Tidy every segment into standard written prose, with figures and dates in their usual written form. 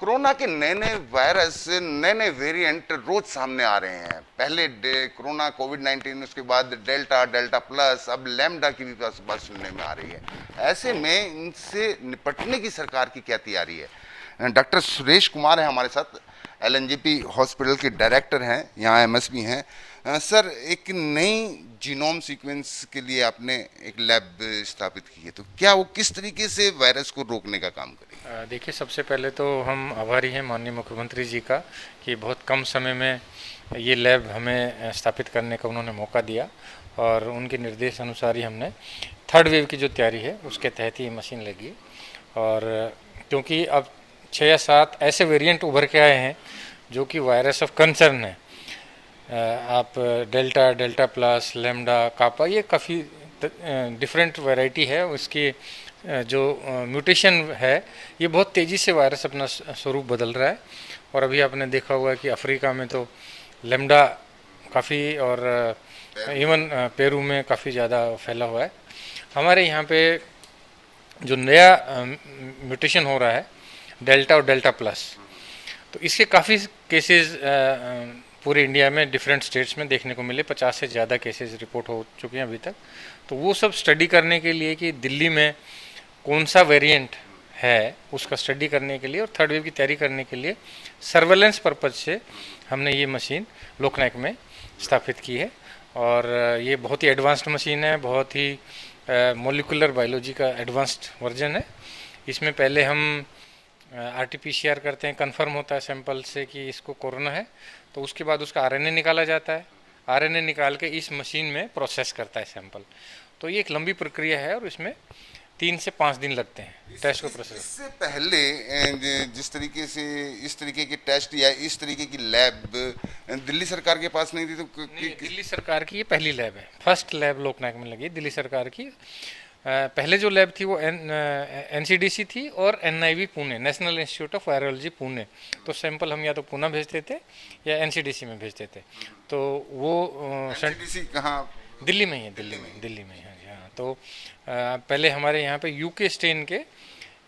Corona के नए नए वायरस, नए नए वेरिएंट रोज सामने आ रहे हैं। पहले कोरोना कोविड-19, उसके बाद डेल्टा प्लस, अब लैम्डा की भी बात सुनने में आ रही है। ऐसे में इनसे निपटने की सरकार की क्या तैयारी है? डॉक्टर सुरेश कुमार है हमारे साथ, एलएनजेपी हॉस्पिटल के डायरेक्टर हैं, यहाँ एमएस भी हैं। सर, एक नई जीनोम सीक्वेंस के लिए आपने एक लैब स्थापित की है, तो क्या वो किस तरीके से वायरस को रोकने का काम करेगी? देखिए, सबसे पहले तो हम आभारी हैं माननीय मुख्यमंत्री जी का कि बहुत कम समय में ये लैब हमें स्थापित करने का उन्होंने मौका दिया, और उनके निर्देश अनुसार ही हमने थर्ड वेव की जो तैयारी है उसके तहत ही ये मशीन लगी। और क्योंकि अब 6 या 7 ऐसे वेरिएंट उभर के आए हैं जो कि वायरस ऑफ कंसर्न है। आप डेल्टा प्लस, लैम्डा, कापा, ये काफ़ी डिफरेंट वैरायटी है। उसकी जो म्यूटेशन है, ये बहुत तेज़ी से वायरस अपना स्वरूप बदल रहा है। और अभी आपने देखा हुआ है कि अफ्रीका में तो लैम्डा काफ़ी, और इवन पेरू में काफ़ी ज़्यादा फैला हुआ है। हमारे यहाँ पे जो नया म्यूटेशन हो रहा है, डेल्टा और डेल्टा प्लस, तो इसके काफ़ी केसेस पूरे इंडिया में डिफरेंट स्टेट्स में देखने को मिले। 50 से ज़्यादा केसेस रिपोर्ट हो चुके हैं अभी तक। तो वो सब स्टडी करने के लिए कि दिल्ली में कौन सा वेरिएंट है, उसका स्टडी करने के लिए और थर्ड वेव की तैयारी करने के लिए सर्वेलेंस पर्पज से हमने ये मशीन लोकनायक में स्थापित की है। और ये बहुत ही एडवांस्ड मशीन है, बहुत ही मोलिकुलर बायोलॉजी का एडवांस्ड वर्जन है। इसमें पहले हम RT-PCR करते हैं, कंफर्म होता है सैंपल से कि इसको कोरोना है, तो उसके बाद उसका RNA निकाला जाता है। RNA निकाल के इस मशीन में प्रोसेस करता है सैंपल। तो ये एक लंबी प्रक्रिया है और इसमें 3 से 5 दिन लगते हैं टेस्ट को प्रोसेस। इससे पहले जिस तरीके से इस तरीके के टेस्ट या इस तरीके की लैब दिल्ली सरकार के पास नहीं थी, तो दिल्ली सरकार की ये पहली लैब है, फर्स्ट लैब लोकनायक में लगी दिल्ली सरकार की। पहले जो लैब थी वो NCDC थी और NIV Pune, national institute of virology Pune. तो सैंपल हम या तो पुणे भेजते थे या NCDC में भेजते थे। तो वो NCDC कहाँ? दिल्ली में ही है, दिल्ली में है। हाँ, तो पहले हमारे यहाँ पे UK स्ट्रेन के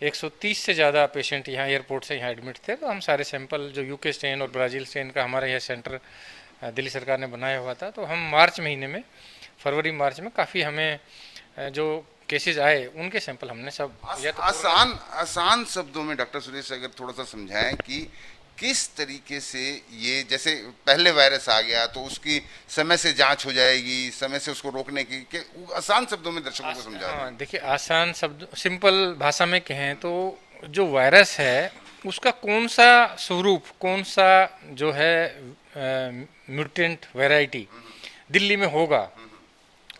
130 से ज़्यादा पेशेंट यहाँ एयरपोर्ट से यहाँ एडमिट थे। तो हम सारे सैंपल जो UK स्ट्रेन और ब्राज़ील स्ट्रेन का हमारा यह सेंटर दिल्ली सरकार ने बनाया हुआ था, तो हम मार्च महीने में, फरवरी मार्च में काफ़ी हमें जो केसेस आए उनके सैंपल हमने सब आसान शब्दों में डॉक्टर सुरेश अगर थोड़ा सा समझाएं कि किस तरीके से ये, जैसे पहले वायरस आ गया तो उसकी समय से जांच हो जाएगी, समय से उसको रोकने की, आसान शब्दों में दर्शकों को समझा। हाँ, देखिए, आसान शब्द, सिंपल भाषा में कहें तो जो वायरस है उसका कौन सा स्वरूप, कौन सा जो है म्यूटेंट वैरायटी दिल्ली में होगा,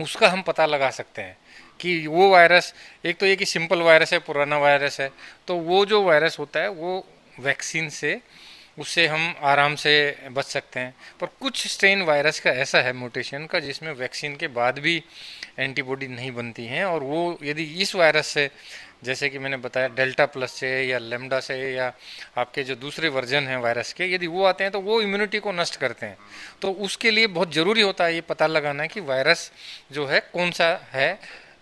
उसका हम पता लगा सकते हैं कि वो वायरस, एक तो ये कि सिंपल वायरस है, पुराना वायरस है, तो वो जो वायरस होता है वो वैक्सीन से, उससे हम आराम से बच सकते हैं। पर कुछ स्ट्रेन वायरस का ऐसा है म्यूटेशन का जिसमें वैक्सीन के बाद भी एंटीबॉडी नहीं बनती हैं, और वो यदि इस वायरस से, जैसे कि मैंने बताया डेल्टा प्लस से या लैम्डा से या आपके जो दूसरे वर्जन हैं वायरस के, यदि वो आते हैं तो वो इम्यूनिटी को नष्ट करते हैं। तो उसके लिए बहुत ज़रूरी होता है ये पता लगाना कि वायरस जो है कौन सा है,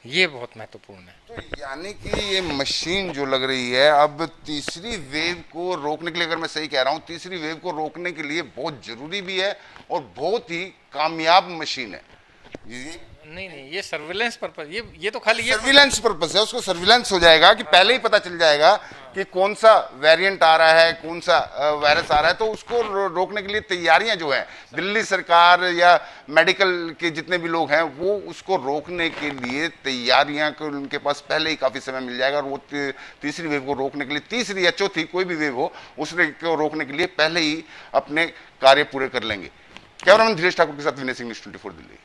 ये बहुत महत्वपूर्ण है। तो यानी कि ये मशीन जो लग रही है अब तीसरी वेव को रोकने के लिए, अगर मैं सही कह रहा हूँ, तीसरी वेव को रोकने के लिए बहुत जरूरी भी है और बहुत ही कामयाब मशीन है। नहीं, ये सर्विलेंस पर्पस, ये तो खाली ये सर्विलेंस पर्पस है, उसको सर्विलेंस हो जाएगा कि पहले ही पता चल जाएगा कि कौन सा वेरिएंट आ रहा है, कौन सा वायरस आ रहा है। तो उसको रोकने के लिए तैयारियां जो है, दिल्ली सरकार या मेडिकल के जितने भी लोग हैं वो उसको रोकने के लिए तैयारियां, उनके पास पहले ही काफी समय मिल जाएगा। और वो तीसरी वेव को रोकने के लिए, तीसरी या चौथी कोई भी वेव हो, उसको रोकने के लिए पहले ही अपने कार्य पूरे कर लेंगे। कैमरामैन धीरेश ठाकुर के साथ विनय सिंह, न्यूज़ 24 दिल्ली।